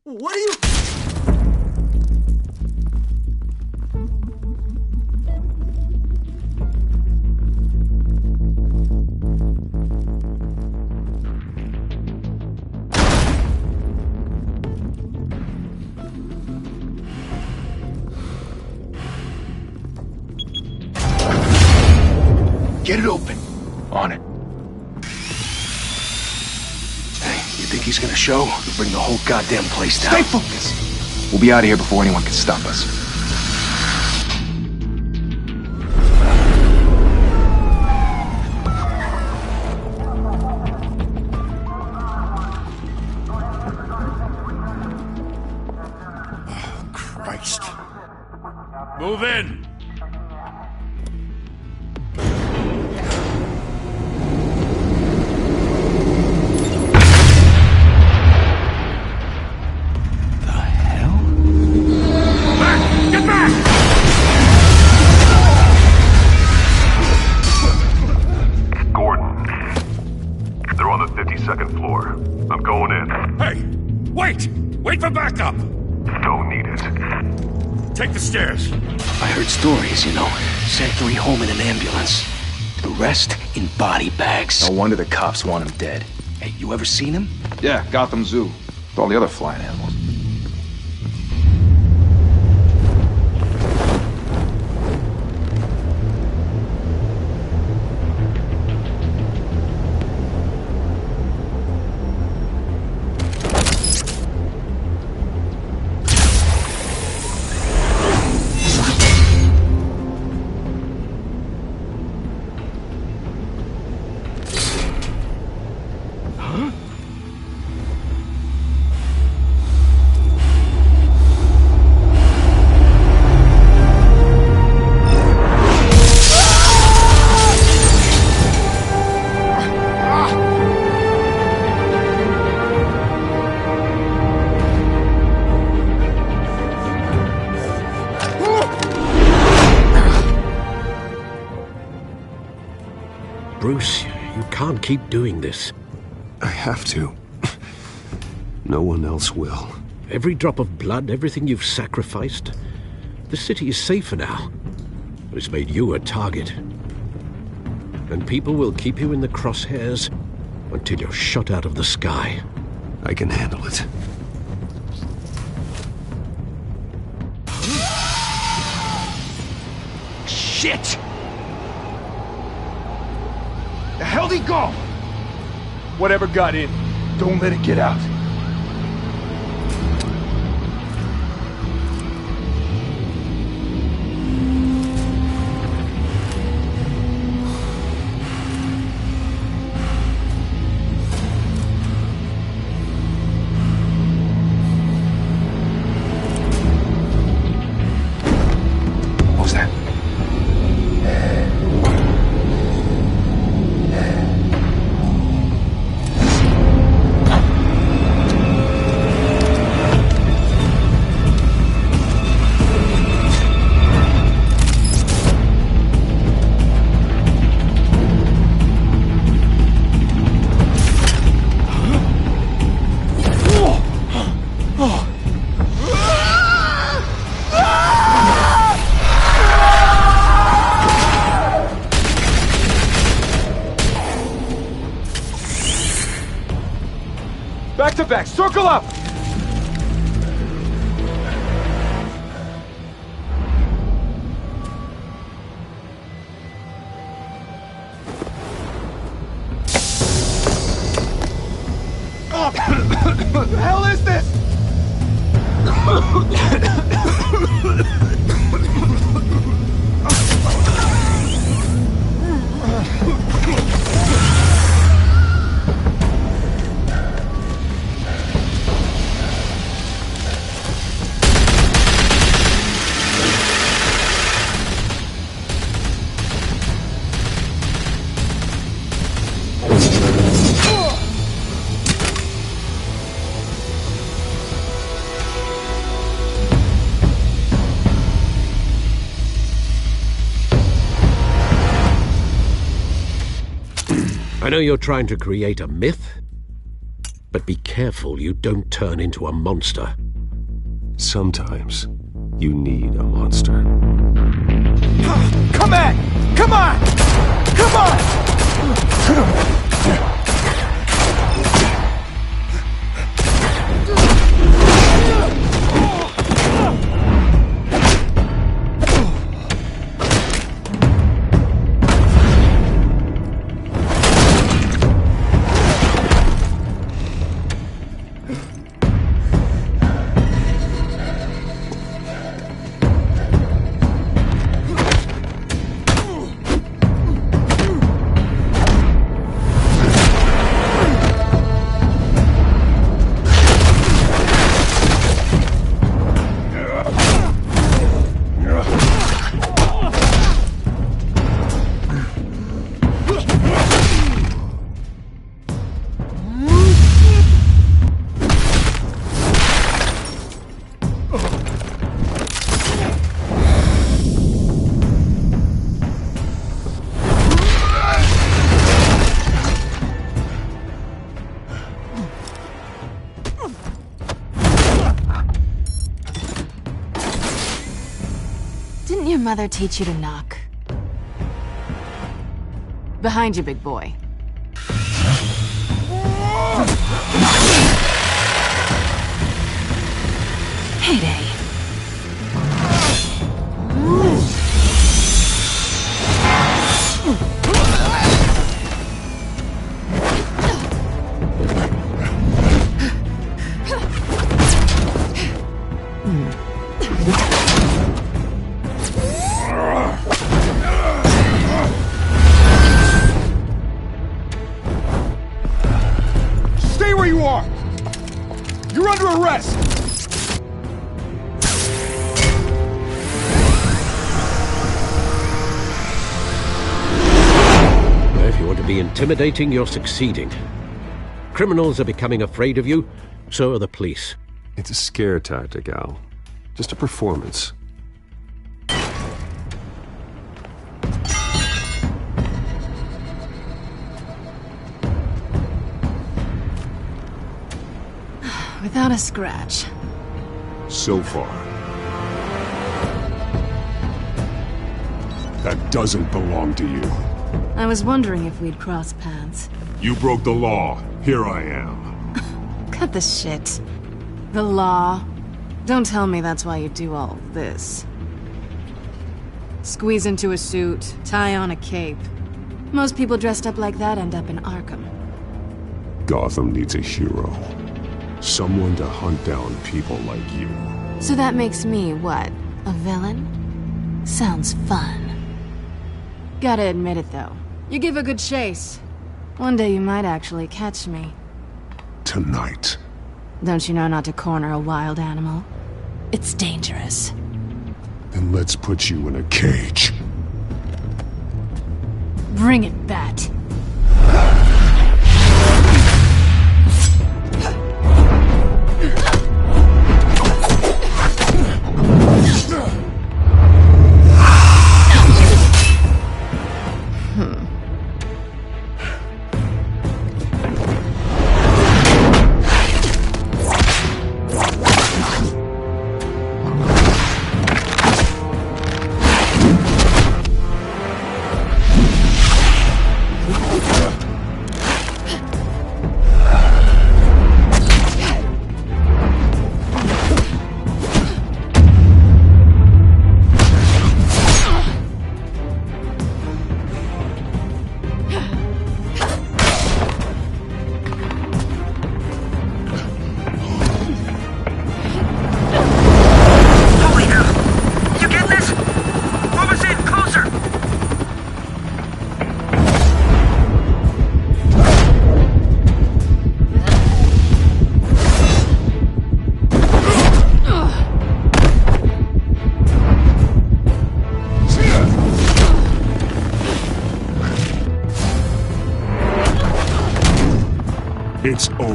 What are you... Get it open. On it. You think he's gonna show? We'll bring the whole goddamn place down. Stay focused! We'll be out of here before anyone can stop us. Oh, Christ. Move in! Wait for backup! Don't need it. Take the stairs. I heard stories, you know. Sent 3 home in an ambulance. The rest in body bags. No wonder the cops want him dead. Hey, you ever seen him? Yeah, Gotham Zoo. With all the other flying animals. Bruce, you can't keep doing this. I have to. No one else will. Every drop of blood, everything you've sacrificed. The city is safer now. But it's made you a target. And people will keep you in the crosshairs until you're shot out of the sky. I can handle it. Shit! The hell'd he go? Whatever got in, don't let it get out. What was that? Back to back, circle up! What the hell is this? I know you're trying to create a myth, but be careful you don't turn into a monster. Sometimes you need a monster. Come on! Come on! Come on! Didn't your mother teach you to knock? Behind you, big boy. Heyday. Stay where you are! You're under arrest! If you want to be intimidating, you're succeeding. Criminals are becoming afraid of you, so are the police. It's a scare tactic, Al. Just a performance. Without a scratch. So far. That doesn't belong to you. I was wondering if we'd cross paths. You broke the law. Here I am. Cut the shit. The law. Don't tell me that's why you do all this. Squeeze into a suit, tie on a cape. Most people dressed up like that end up in Arkham. Gotham needs a hero. Someone to hunt down people like you. So that makes me, what, a villain? Sounds fun. Gotta admit it, though. You give a good chase. One day you might actually catch me. Tonight. Don't you know not to corner a wild animal? It's dangerous. Then let's put you in a cage. Bring it, Bat.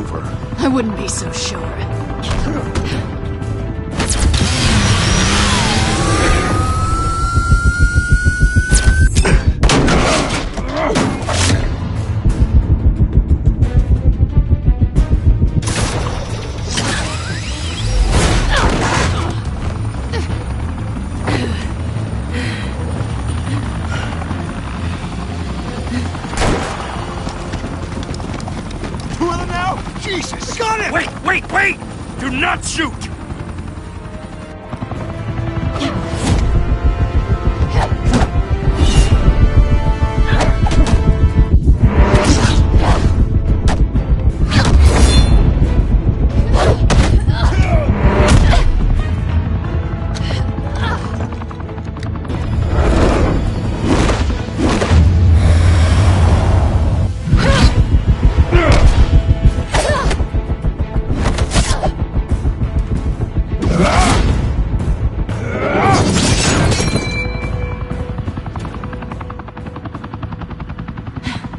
over. I wouldn't be so sure. Jesus! Got him! Wait! Do not shoot!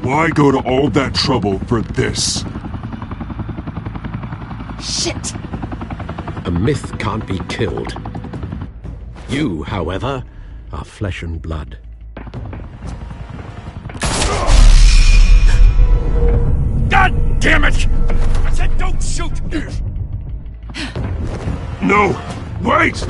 Why go to all that trouble for this? Shit! A myth can't be killed. You, however, are flesh and blood. God damn it! I said don't shoot! No! Wait!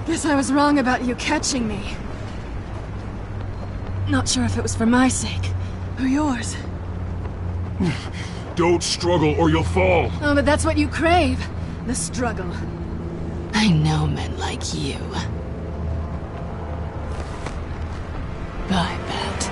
Guess I was wrong about you catching me. Not sure if it was for my sake, or yours. Don't struggle or you'll fall. Oh, but that's what you crave. The struggle. I know men like you. Bye, Bat.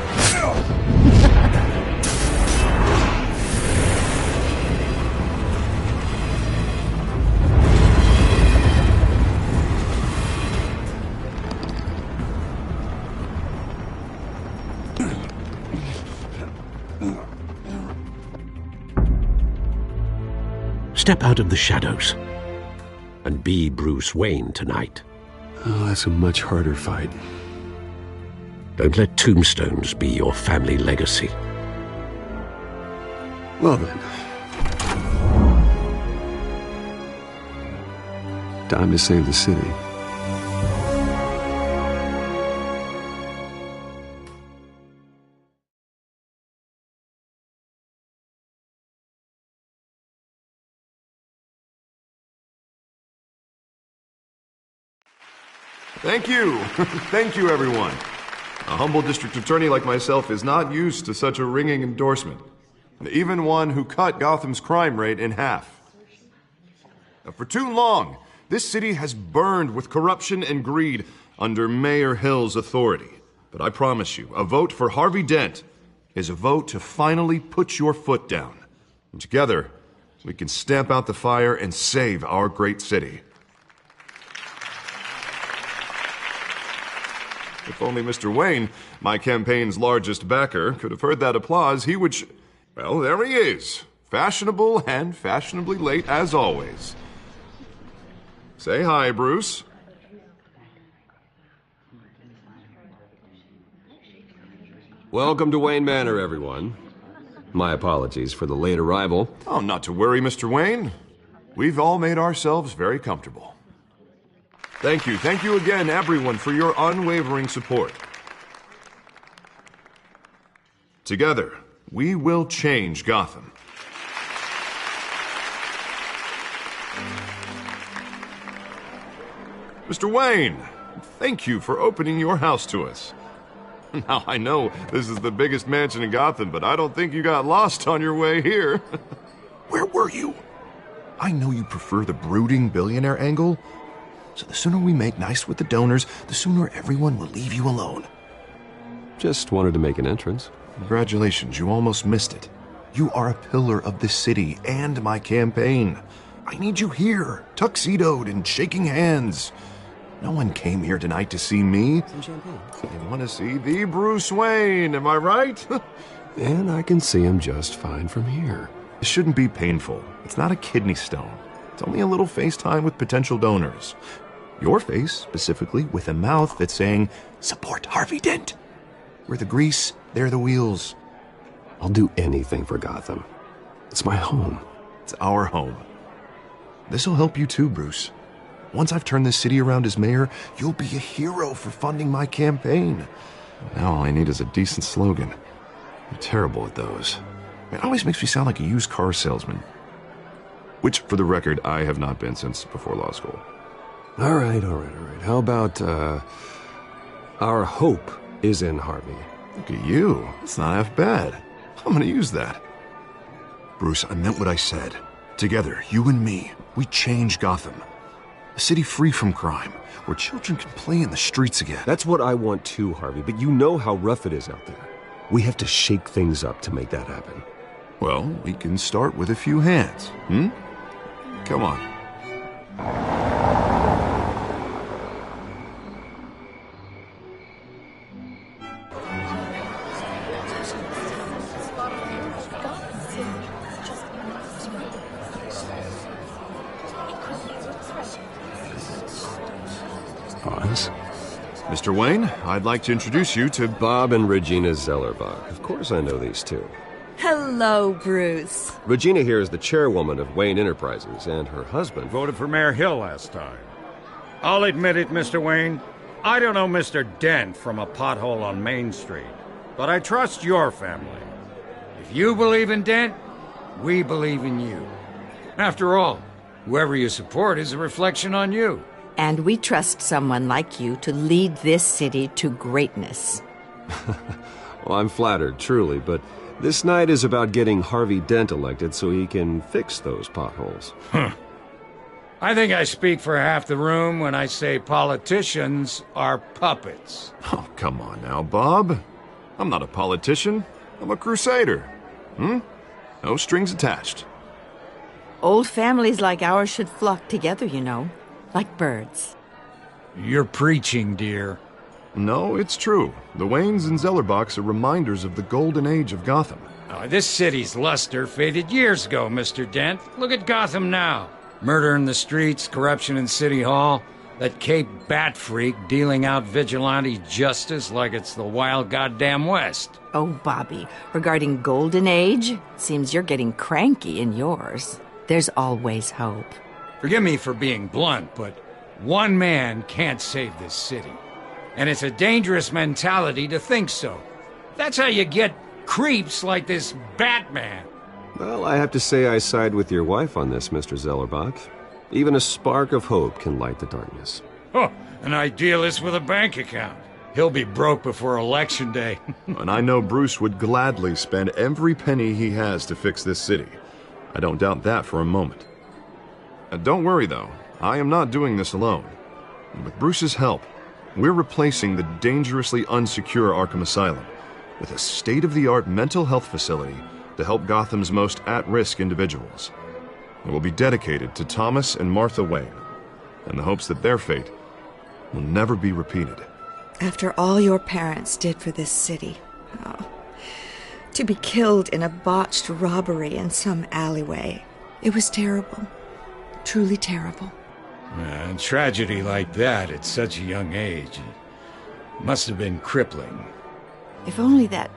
Step out of the shadows and be Bruce Wayne tonight. Oh, that's a much harder fight. Don't let tombstones be your family legacy. Well then. Time to save the city. Thank you. Thank you, everyone. A humble district attorney like myself is not used to such a ringing endorsement. Even one who cut Gotham's crime rate in half. For too long, this city has burned with corruption and greed under Mayor Hill's authority. But I promise you, a vote for Harvey Dent is a vote to finally put your foot down. And together, we can stamp out the fire and save our great city. If only Mr. Wayne, my campaign's largest backer, could have heard that applause, he would well, there he is. Fashionable and fashionably late as always. Say hi, Bruce. Welcome to Wayne Manor, everyone. My apologies for the late arrival. Oh, not to worry, Mr. Wayne. We've all made ourselves very comfortable. Thank you again, everyone, for your unwavering support. Together, we will change Gotham. Mr. Wayne, thank you for opening your house to us. Now, I know this is the biggest mansion in Gotham, but I don't think you got lost on your way here. Where were you? I know you prefer the brooding billionaire angle, so the sooner we make nice with the donors, the sooner everyone will leave you alone. Just wanted to make an entrance. Congratulations, you almost missed it. You are a pillar of this city and my campaign. I need you here, tuxedoed and shaking hands. No one came here tonight to see me. Some champagne. They want to see the Bruce Wayne, am I right? And I can see him just fine from here. It shouldn't be painful. It's not a kidney stone. It's only a little FaceTime with potential donors. Your face, specifically, with a mouth that's saying, support Harvey Dent. We're the grease, they're the wheels. I'll do anything for Gotham. It's my home. It's our home. This'll help you too, Bruce. Once I've turned this city around as mayor, you'll be a hero for funding my campaign. Now all I need is a decent slogan. I'm terrible at those. It always makes me sound like a used car salesman. Which, for the record, I have not been since before law school. All right. How about, our hope is in Harvey? Look at you. That's not half bad. I'm gonna use that. Bruce, I meant what I said. Together, you and me, we change Gotham. A city free from crime, where children can play in the streets again. That's what I want too, Harvey, but you know how rough it is out there. We have to shake things up to make that happen. Well, we can start with a few hands, Come on. Pause. Mr. Wayne, I'd like to introduce you to Bob and Regina Zellerbach. Of course I know these two. Hello, Bruce. Regina here is the chairwoman of Wayne Enterprises, and her husband Voted for Mayor Hill last time. I'll admit it, Mr. Wayne. I don't know Mr. Dent from a pothole on Main Street, but I trust your family. If you believe in Dent, we believe in you. After all, whoever you support is a reflection on you. And we trust someone like you to lead this city to greatness. Well, I'm flattered, truly, but this night is about getting Harvey Dent elected so he can fix those potholes. I think I speak for half the room when I say politicians are puppets. Oh, come on now, Bob. I'm not a politician. I'm a crusader. No strings attached. Old families like ours should flock together, you know, like birds. You're preaching, dear. No, it's true. The Waynes and Zellerbachs are reminders of the golden age of Gotham. Oh, this city's luster faded years ago, Mr. Dent. Look at Gotham now. Murder in the streets, corruption in City Hall, that Cape Bat freak dealing out vigilante justice like it's the wild goddamn West. Oh, Bobby, regarding Golden Age, seems you're getting cranky in yours. There's always hope. Forgive me for being blunt, but one man can't save this city. And it's a dangerous mentality to think so. That's how you get creeps like this Batman. Well, I have to say I side with your wife on this, Mr. Zellerbach. Even a spark of hope can light the darkness. Oh, an idealist with a bank account. He'll be broke before Election Day. And I know Bruce would gladly spend every penny he has to fix this city. I don't doubt that for a moment. Don't worry, though. I am not doing this alone. With Bruce's help, we're replacing the dangerously unsecure Arkham Asylum with a state-of-the-art mental health facility to help Gotham's most at-risk individuals. It will be dedicated to Thomas and Martha Wayne, in the hopes that their fate will never be repeated. After all your parents did for this city, to be killed in a botched robbery in some alleyway, it was terrible. Truly terrible. And tragedy like that at such a young age must have been crippling. If only that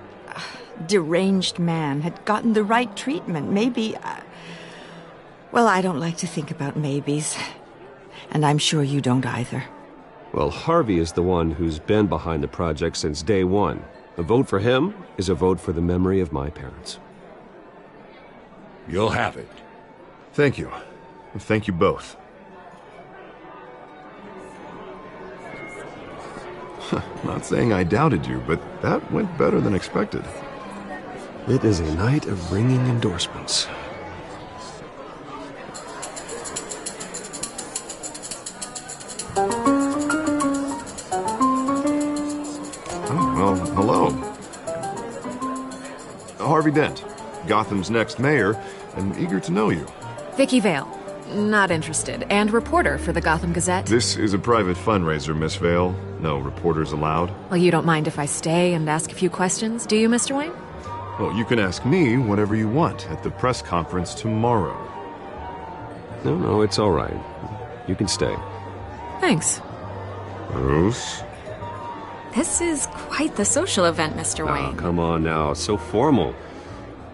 deranged man had gotten the right treatment, maybe... Well, I don't like to think about maybes. And I'm sure you don't either. Well, Harvey is the one who's been behind the project since day one. A vote for him is a vote for the memory of my parents. You'll have it. Thank you. Thank you both. Not saying I doubted you, but that went better than expected. It is a night of ringing endorsements. Oh, well, hello. Harvey Dent, Gotham's next mayor, and eager to know you. Vicky Vale. Not interested. And reporter for the Gotham Gazette. This is a private fundraiser, Miss Vale. No reporters allowed. Well, you don't mind if I stay and ask a few questions, do you, Mr. Wayne? Well, you can ask me whatever you want at the press conference tomorrow. No, it's all right. You can stay. Thanks. Bruce? This is quite the social event, Mr. Oh, Wayne. come on now. So formal.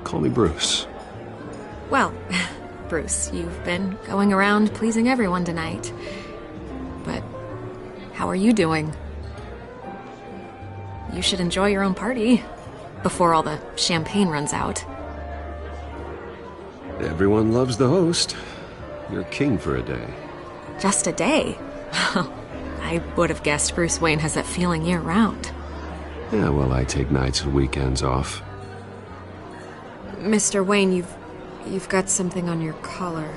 Call me Bruce. Well, Bruce, you've been going around pleasing everyone tonight. But how are you doing? You should enjoy your own party before all the champagne runs out. Everyone loves the host. You're king for a day. Just a day? I would have guessed Bruce Wayne has that feeling year-round. Yeah, well, I take nights and weekends off. Mr. Wayne, you've got something on your collar.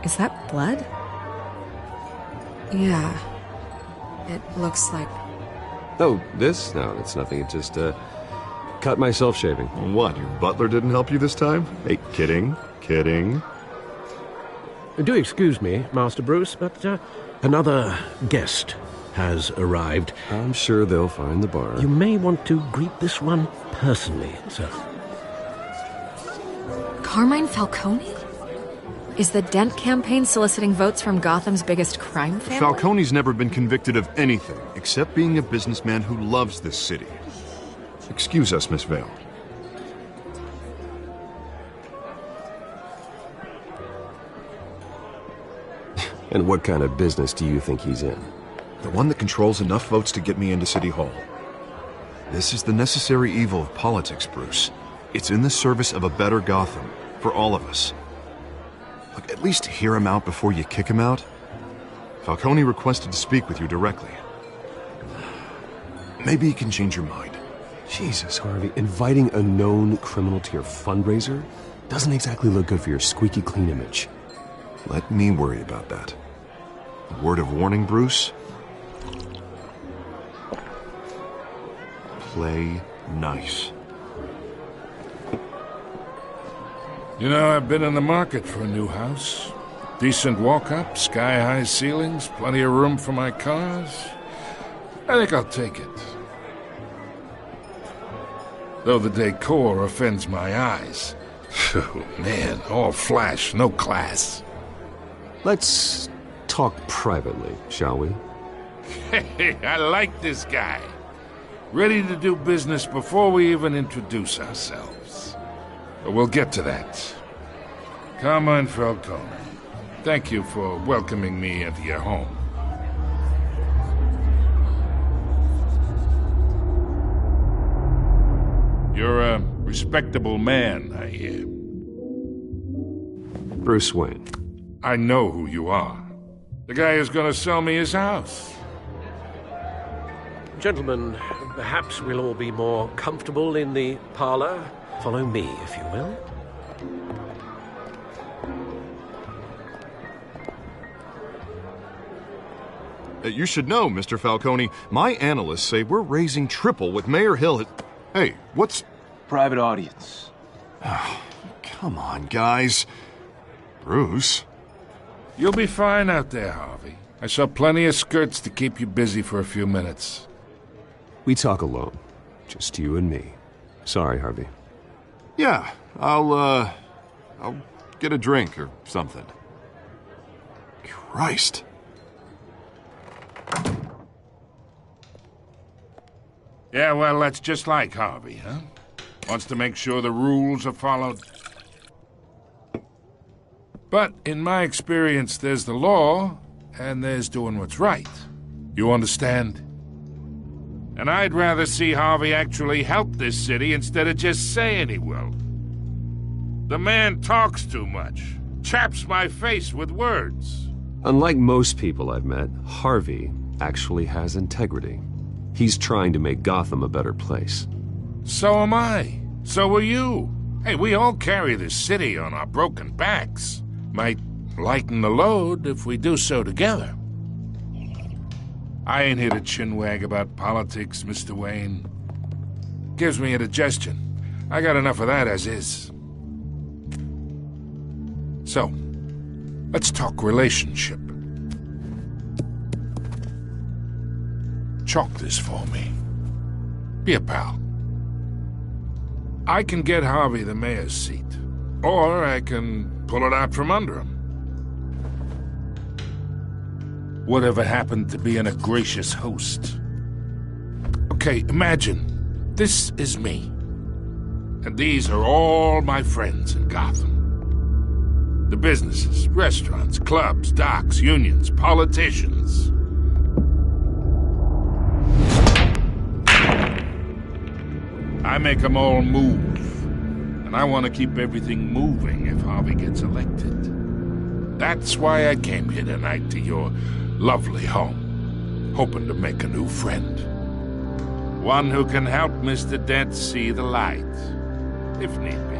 Is that blood? Yeah. It looks like... Oh, this? No, it's nothing. It just, cut myself shaving. What, your butler didn't help you this time? Hey, kidding. Do excuse me, Master Bruce, but another guest has arrived. I'm sure they'll find the bar. You may want to greet this one personally, sir. Carmine Falcone? Is the Dent campaign soliciting votes from Gotham's biggest crime family? Falcone's never been convicted of anything except being a businessman who loves this city. Excuse us, Miss Vale. And what kind of business do you think he's in? The one that controls enough votes to get me into City Hall. This is the necessary evil of politics, Bruce. It's in the service of a better Gotham, for all of us. Look, at least hear him out before you kick him out. Falcone requested to speak with you directly. Maybe he can change your mind. Jesus, Harvey, inviting a known criminal to your fundraiser doesn't exactly look good for your squeaky clean image. Let me worry about that. A word of warning, Bruce? Play nice. You know, I've been in the market for a new house. Decent walk-up, sky-high ceilings, plenty of room for my cars. I think I'll take it. Though the decor offends my eyes. Oh, man, all flash, no class. Let's talk privately, shall we? Hey, I like this guy. Ready to do business before we even introduce ourselves. But we'll get to that. Carmine Falcone, thank you for welcoming me into your home. You're a respectable man, I hear. Bruce Wayne. I know who you are. The guy who's gonna sell me his house. Gentlemen, perhaps we'll all be more comfortable in the parlor. Follow me, if you will. You should know, Mr. Falcone, my analysts say we're raising triple with Mayor Hill. Hey, what's... Private audience. Come on, guys. Bruce? You'll be fine out there, Harvey. I saw plenty of skirts to keep you busy for a few minutes. We talk alone. Just you and me. Sorry, Harvey. Yeah, I'll get a drink or something. Christ. Yeah, well, that's just like Harvey, huh? Wants to make sure the rules are followed. But in my experience, there's the law, and there's doing what's right. You understand? And I'd rather see Harvey actually help this city instead of just saying he will. The man talks too much, chaps my face with words. Unlike most people I've met, Harvey actually has integrity. He's trying to make Gotham a better place. So am I. So are you. Hey, we all carry this city on our broken backs. Might lighten the load if we do so together. I ain't here to chinwag about politics, Mr. Wayne. Gives me indigestion. I got enough of that as is. So, let's talk relationship. Chalk this for me. Be a pal. I can get Harvey the mayor's seat, or I can pull it out from under him. Whatever happened to being a gracious host? Okay, imagine, this is me. And these are all my friends in Gotham. The businesses, restaurants, clubs, docks, unions, politicians. I make them all move. And I want to keep everything moving if Harvey gets elected. That's why I came here tonight to your lovely home, hoping to make a new friend. One who can help Mr. Dent see the light, if need be.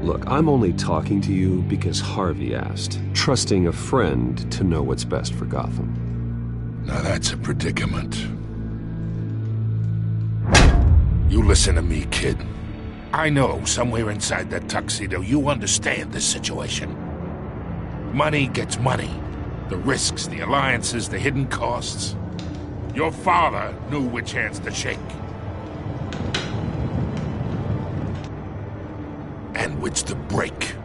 Look, I'm only talking to you because Harvey asked, trusting a friend to know what's best for Gotham. Now that's a predicament. You listen to me, kid. I know somewhere inside that tuxedo you understand this situation. Money gets money. The risks, the alliances, the hidden costs. Your father knew which hands to shake. And which to break.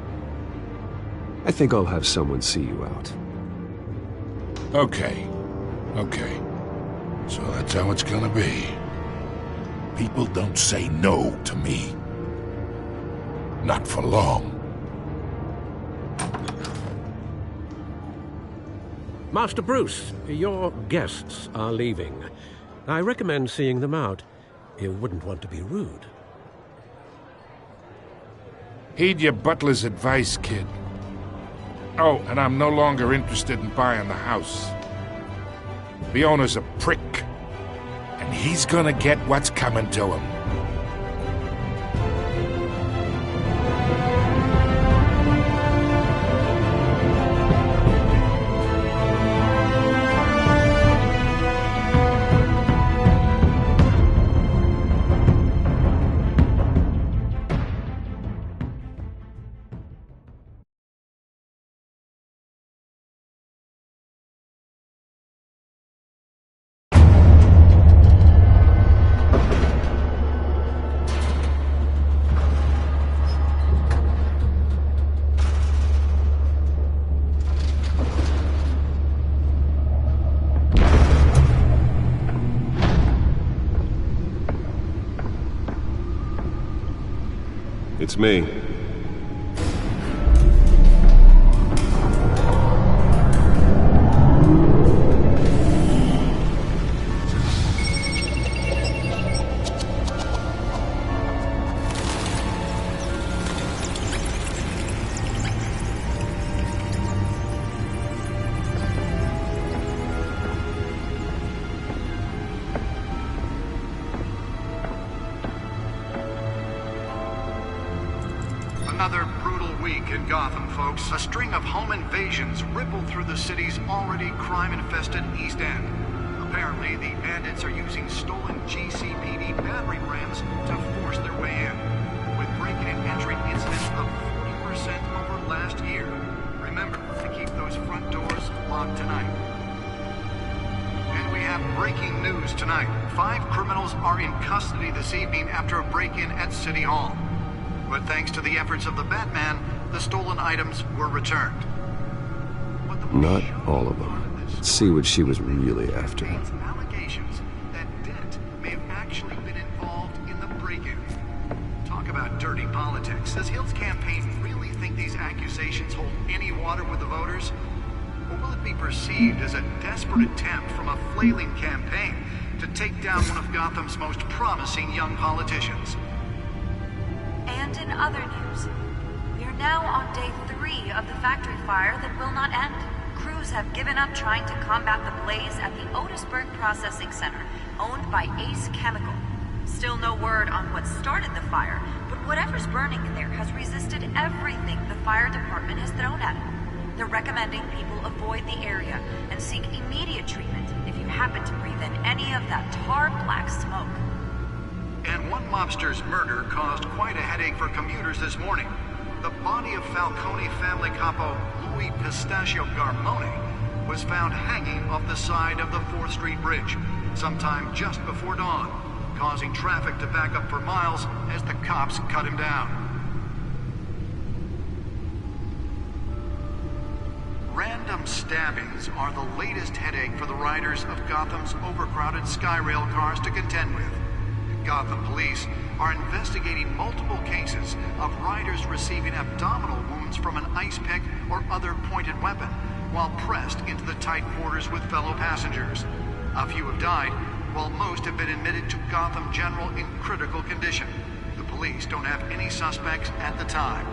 I think I'll have someone see you out. Okay. So that's how it's gonna be. People don't say no to me. Not for long. Master Bruce, your guests are leaving. I recommend seeing them out. You wouldn't want to be rude. Heed your butler's advice, kid. Oh, and I'm no longer interested in buying the house. The owner's a prick. And he's gonna get what's coming to him. It's me. Another brutal week in Gotham, folks. A string of home invasions rippled through the city's already crime-infested East End. Apparently, the bandits are using stolen GCPD battering rams to force their way in, with break-in and entry incidents up 40% over last year. Remember to keep those front doors locked tonight. And we have breaking news tonight. 5 criminals are in custody this evening after a break-in at City Hall. But thanks to the efforts of the Batman, the stolen items were returned. Not all of them. Let's see what she was really after. Allegations that Dent may have actually been involved in the break-in. Talk about dirty politics. Does Hill's campaign really think these accusations hold any water with the voters? Or will it be perceived as a desperate attempt from a flailing campaign to take down one of Gotham's most promising young politicians. And in other news, we are now on day 3 of the factory fire that will not end. Crews have given up trying to combat the blaze at the Otisburg Processing Center, owned by Ace Chemical. Still no word on what started the fire, but whatever's burning in there has resisted everything the fire department has thrown at it. They're recommending people avoid the area and seek immediate treatment if you happen to breathe in any of that tar black smoke. And one mobster's murder caused quite a headache for commuters this morning. The body of Falcone family capo Louis Pistachio Garmone was found hanging off the side of the 4th Street Bridge sometime just before dawn, causing traffic to back up for miles as the cops cut him down. Random stabbings are the latest headache for the riders of Gotham's overcrowded Skyrail cars to contend with. Gotham police are investigating multiple cases of riders receiving abdominal wounds from an ice pick or other pointed weapon while pressed into the tight quarters with fellow passengers. A few have died, while most have been admitted to Gotham General in critical condition. The police don't have any suspects at the time.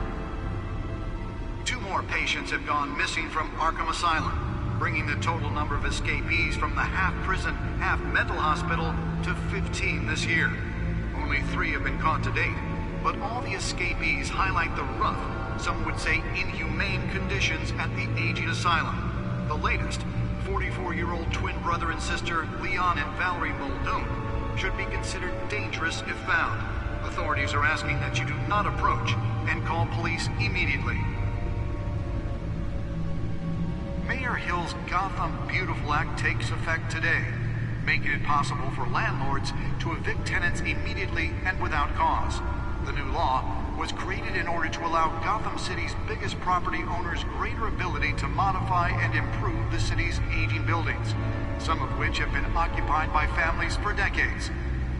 2 more patients have gone missing from Arkham Asylum, bringing the total number of escapees from the half-prison, half-mental hospital to 15 this year. Only 3 have been caught to date, but all the escapees highlight the rough, some would say inhumane conditions at the aging asylum. The latest, 44-year-old twin brother and sister Leon and Valerie Muldoon, should be considered dangerous if found. Authorities are asking that you do not approach and call police immediately. Mayor Hill's Gotham Beautiful Act takes effect today, making it possible for landlords to evict tenants immediately and without cause. The new law was created in order to allow Gotham City's biggest property owners greater ability to modify and improve the city's aging buildings, some of which have been occupied by families for decades.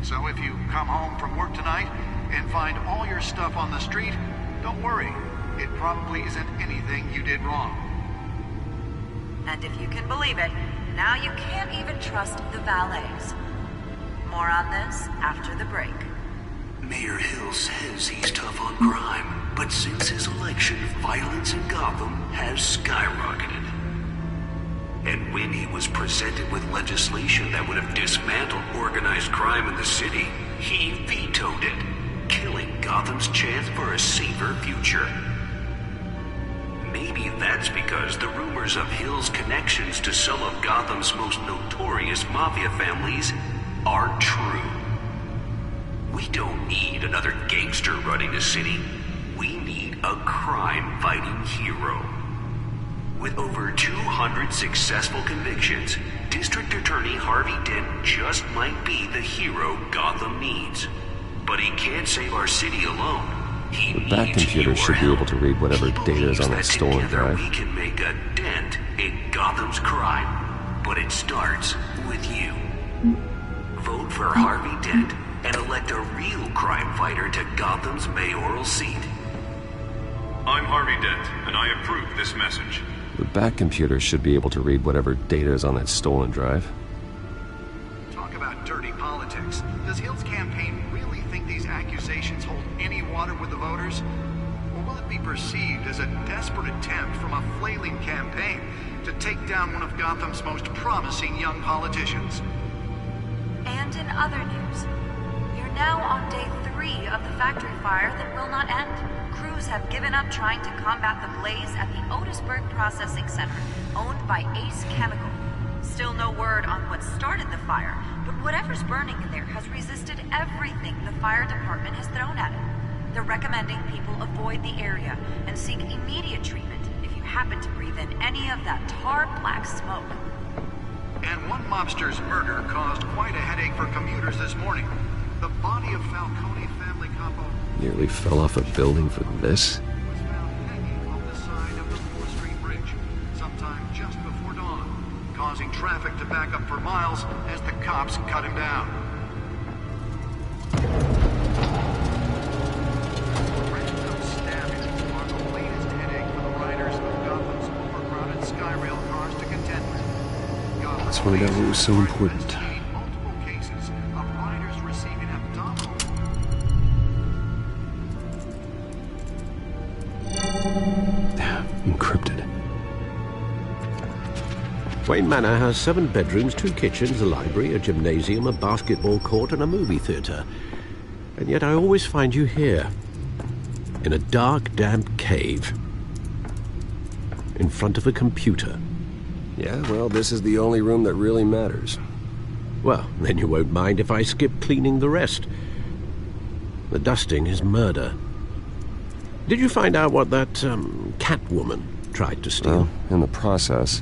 So if you come home from work tonight and find all your stuff on the street, don't worry. It probably isn't anything you did wrong. And if you can believe it, now you can't even trust the valets. More on this after the break. Mayor Hill says he's tough on crime, but since his election, violence in Gotham has skyrocketed. And when he was presented with legislation that would have dismantled organized crime in the city, he vetoed it, killing Gotham's chance for a safer future. Maybe that's because the rumors of Hill's connections to some of Gotham's most notorious mafia families are true. We don't need another gangster running the city. We need a crime-fighting hero. With over 200 successful convictions, District Attorney Harvey Dent just might be the hero Gotham needs. But he can't save our city alone. The back computer should be able to read whatever data is on that stolen drive. We can make a dent in Gotham's crime, but it starts with you. Vote for Harvey Dent and elect a real crime fighter to Gotham's mayoral seat. I'm Harvey Dent, and I approve this message. The back computer should be able to read whatever data is on that stolen drive. Talk about dirty politics. Does Hill's campaign really think these accusations hold any water with the voters? Or will it be perceived as a desperate attempt from a flailing campaign to take down one of Gotham's most promising young politicians? And in other news, we are now on day 3 of the factory fire that will not end. Crews have given up trying to combat the blaze at the Otisburg Processing Center, owned by Ace Chemical. Still no word on what started the fire, but whatever's burning in there has resisted everything the fire department has thrown at it. They're recommending people avoid the area and seek immediate treatment if you happen to breathe in any of that tar black smoke. And one mobster's murder caused quite a headache for commuters this morning. The body of Falcone family capo Nearly fell off a building for this? was found hanging off the side of the 4th Street Bridge sometime just before dawn, causing traffic to back up for miles as the cops cut him down. Random stabbings are the latest headache for the riders of Gotham's overcrowded Skyrail cars to contend with. Let's find out what was so important. Multiple cases Encrypted. Wayne Manor has 7 bedrooms, 2 kitchens, a library, a gymnasium, a basketball court, and a movie theatre. And yet I always find you here, in a dark, damp cave, in front of a computer. Yeah, well, this is the only room that really matters. Well, then you won't mind if I skip cleaning the rest. The dusting is murder. Did you find out what that, Catwoman tried to steal? Well, in the process.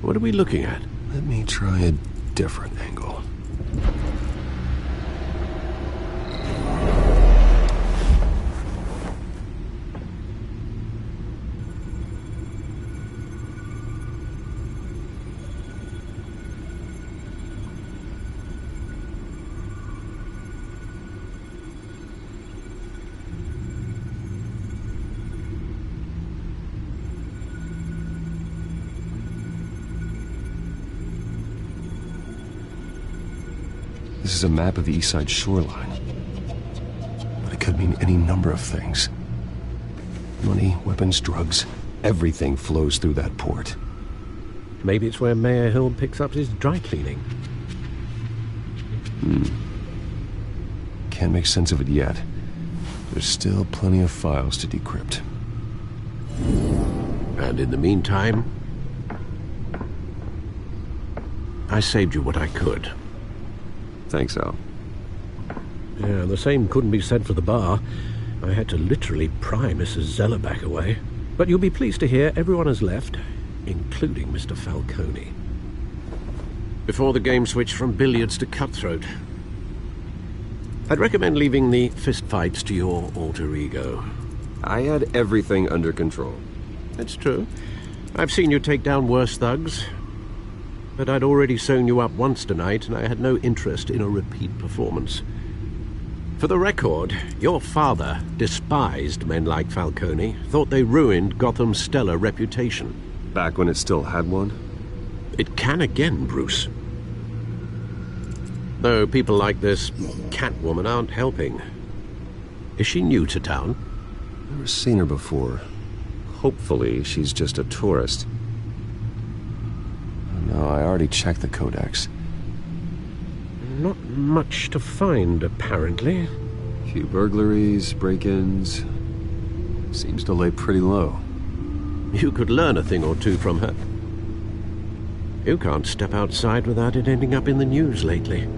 What are we looking at? Let me try a different angle. This is a map of the East Side shoreline. But it could mean any number of things. Money, weapons, drugs, everything flows through that port. Maybe it's where Mayor Hill picks up his dry cleaning. Can't make sense of it yet. There's still plenty of files to decrypt. And in the meantime, I saved you what I could. Thanks, Al. Yeah, the same couldn't be said for the bar. I had to literally pry Mrs. Zeller back away. But you'll be pleased to hear everyone has left, including Mr. Falcone. Before the game switched from billiards to cutthroat. I'd recommend leaving the fistfights to your alter ego. I had everything under control. It's true. I've seen you take down worse thugs. But I'd already sewn you up once tonight, and I had no interest in a repeat performance. For the record, your father despised men like Falcone, thought they ruined Gotham's stellar reputation. Back when it still had one? It can again, Bruce. Though people like this Catwoman aren't helping. Is she new to town? Never seen her before. Hopefully, she's just a tourist. No, I already checked the codex. Not much to find, apparently. Few burglaries, break-ins. Seems to lay pretty low. You could learn a thing or two from her. You can't step outside without it ending up in the news lately.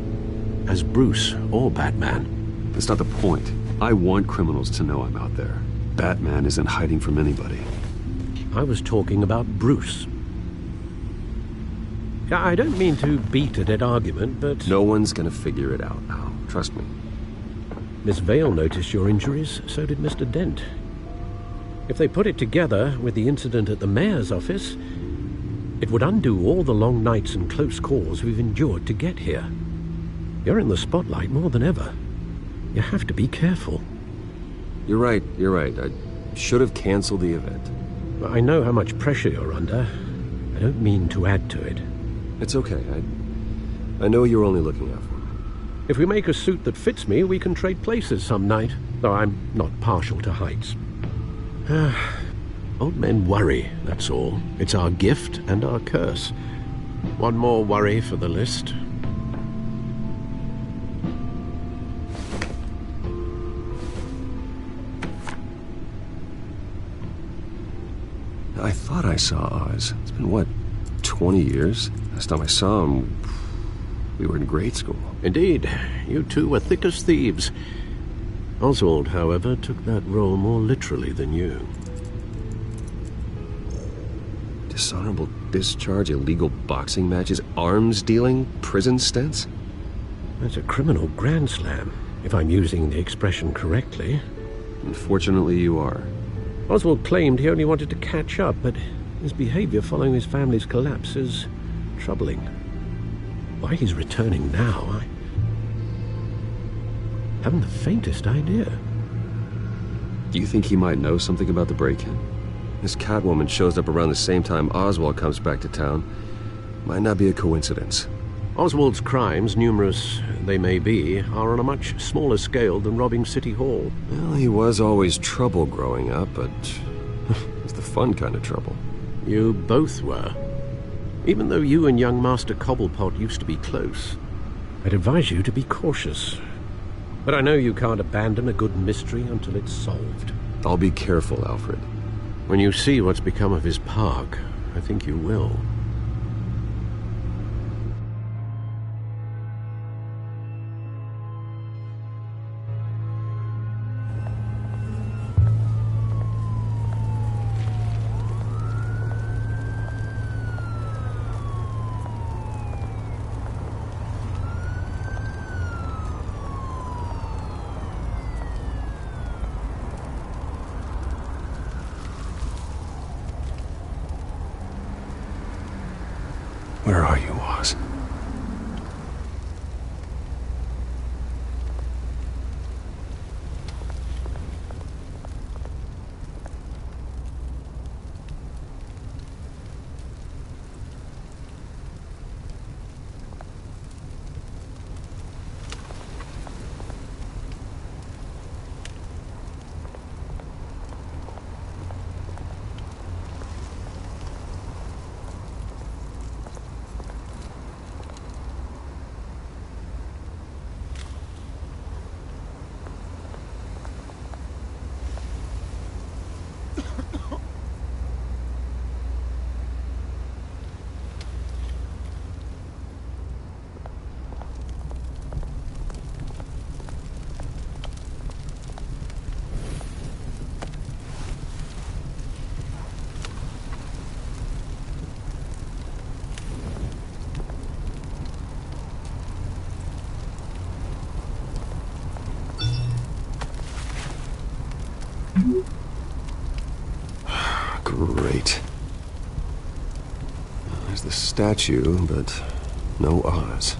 As Bruce or Batman. That's not the point. I want criminals to know I'm out there. Batman isn't hiding from anybody. I was talking about Bruce. I don't mean to beat a dead argument, but... No one's gonna figure it out now. Trust me. Miss Vale noticed your injuries, so did Mr. Dent. If they put it together with the incident at the mayor's office, it would undo all the long nights and close calls we've endured to get here. You're in the spotlight more than ever. You have to be careful. You're right. I should have canceled the event. I know how much pressure you're under. I don't mean to add to it. It's okay. I know you're only looking out for me. If we make a suit that fits me, we can trade places some night, though I'm not partial to heights. Old men worry, that's all. It's our gift and our curse. One more worry for the list. I thought I saw Oz. It's been, what, 20 years? Last time I saw him, we were in grade school. Indeed. You two were thick as thieves. Oswald, however, took that role more literally than you. Dishonorable discharge, illegal boxing matches, arms dealing, prison stints? That's a criminal grand slam, if I'm using the expression correctly. Unfortunately, you are. Oswald claimed he only wanted to catch up, but his behavior following his family's collapse is troubling. Why he's returning now, I haven't the faintest idea. Do you think he might know something about the break-in? This Catwoman shows up around the same time Oswald comes back to town. Might not be a coincidence. Oswald's crimes, numerous they may be, are on a much smaller scale than robbing City Hall. Well, he was always trouble growing up, but it was the fun kind of trouble. You both were. Even though you and young Master Cobblepot used to be close, I'd advise you to be cautious. But I know you can't abandon a good mystery until it's solved. I'll be careful, Alfred. When you see what's become of his park, I think you will. Where are you, Oz? Great. There's the statue, but no Oz.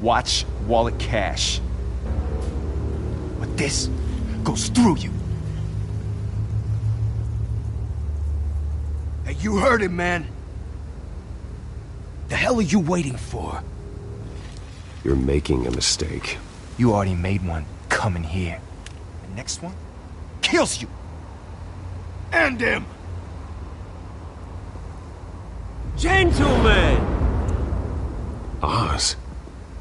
Watch wallet cash. But this goes through you. Hey, you heard it, man. The hell are you waiting for? You're making a mistake. You already made one coming here. The next one kills you. And him. Gentlemen! Oz.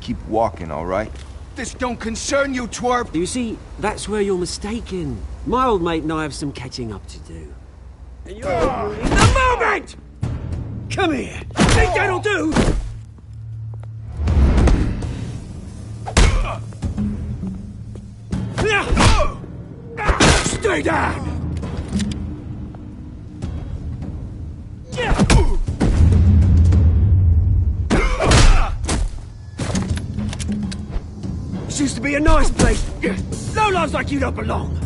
Keep walking, all right? This don't concern you, twerp! You see, that's where you're mistaken. My old mate and I have some catching up to do. And you're in the moment! Come here! Think that'll do? Stay down! This used to be a nice place. Lowlifes like you don't belong.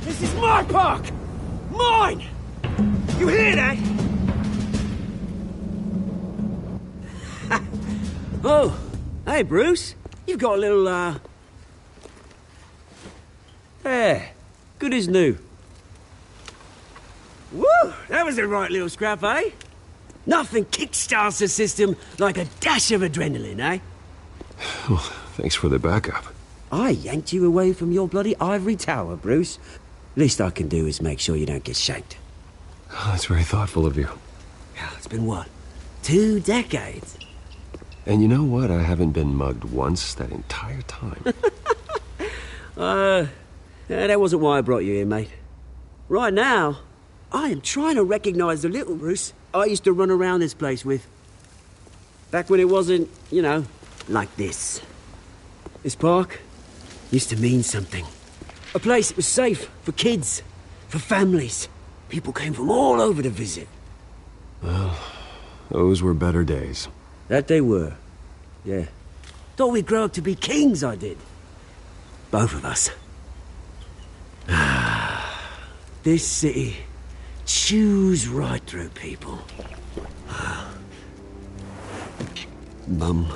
This is my park! Mine! You hear that? Oh, hey, Bruce. You've got a little, There. Good as new. Woo! That was a right little scrap, eh? Nothing kickstarts the system like a dash of adrenaline, eh? Well, thanks for the backup. I yanked you away from your bloody ivory tower, Bruce. Least I can do is make sure you don't get shanked. Oh, that's very thoughtful of you. It's been what? 2 decades? And you know what? I haven't been mugged once that entire time. That wasn't why I brought you here, mate. Right now, I am trying to recognize the little Bruce I used to run around this place with. Back when it wasn't, you know, like this. This park used to mean something. A place that was safe for kids, for families. People came from all over to visit. Well, those were better days. That they were. Yeah. Thought we'd grow up to be kings, I did. Both of us. This city chews right through people. Mum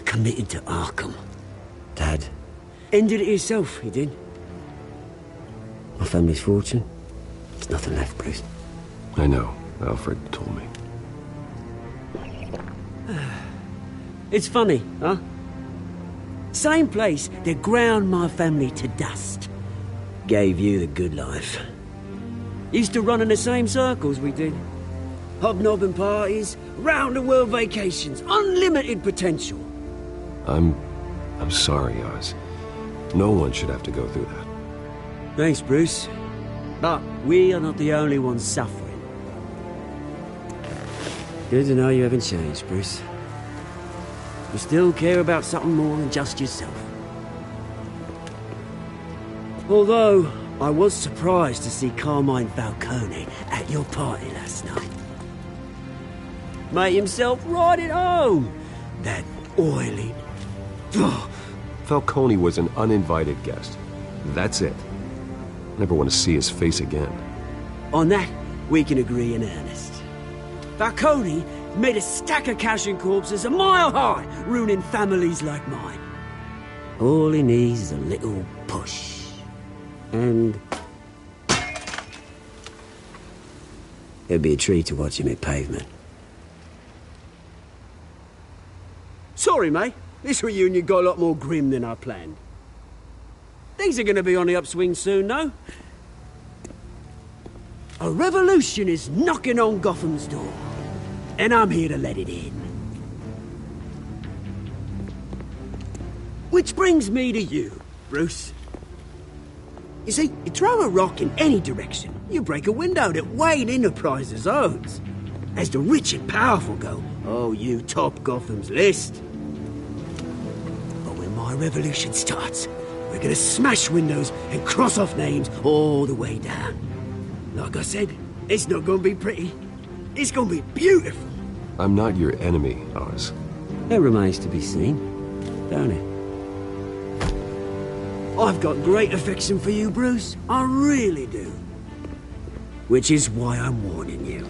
committed to Arkham. Dad ended it himself, he did. My family's fortune. There's nothing left, Bruce. I know. Alfred told me. It's funny, huh? Same place that ground my family to dust. Gave you the good life. Used to run in the same circles we did. Hobnobbing parties, round-the-world vacations, unlimited potential. I'm sorry, Oz. No one should have to go through that. Thanks, Bruce. But we are not the only ones suffering. Good to know you haven't changed, Bruce. You still care about something more than just yourself. Although, I was surprised to see Carmine Falcone at your party last night. Made himself right at home. That oily... Falcone was an uninvited guest. That's it. Never want to see his face again. On that, we can agree in earnest. Falcone made a stack of cash and corpses a mile high, ruining families like mine. All he needs is a little push. And... it'd be a treat to watch him hit pavement. Sorry, mate. This reunion got a lot more grim than I planned. Things are gonna be on the upswing soon, though. A revolution is knocking on Gotham's door. And I'm here to let it in. Which brings me to you, Bruce. You see, you throw a rock in any direction, you break a window that Wayne Enterprises owns. As the rich and powerful go, oh, you top Gotham's list. But when my revolution starts, we're gonna smash windows and cross off names all the way down. Like I said, it's not gonna be pretty. It's gonna be beautiful. I'm not your enemy, Oz. It remains to be seen, don't it? I've got great affection for you, Bruce. I really do. Which is why I'm warning you.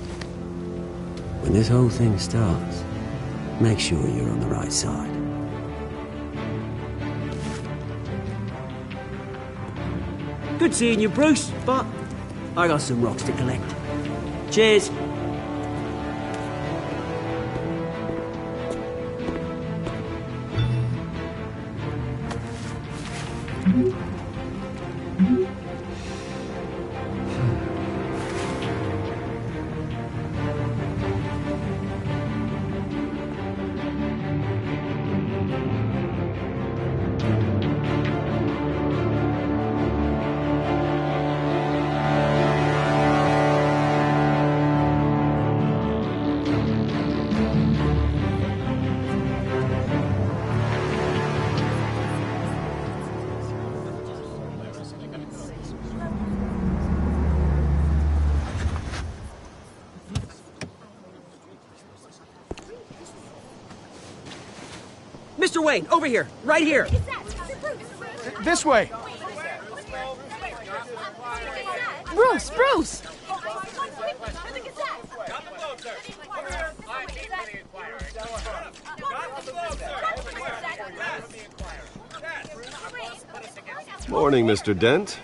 When this whole thing starts, make sure you're on the right side. Good seeing you, Bruce, but I got some rocks to collect. Cheers. Mr. Wayne, over here, right here. This way. Bruce, Bruce! Morning, Mr. Dent.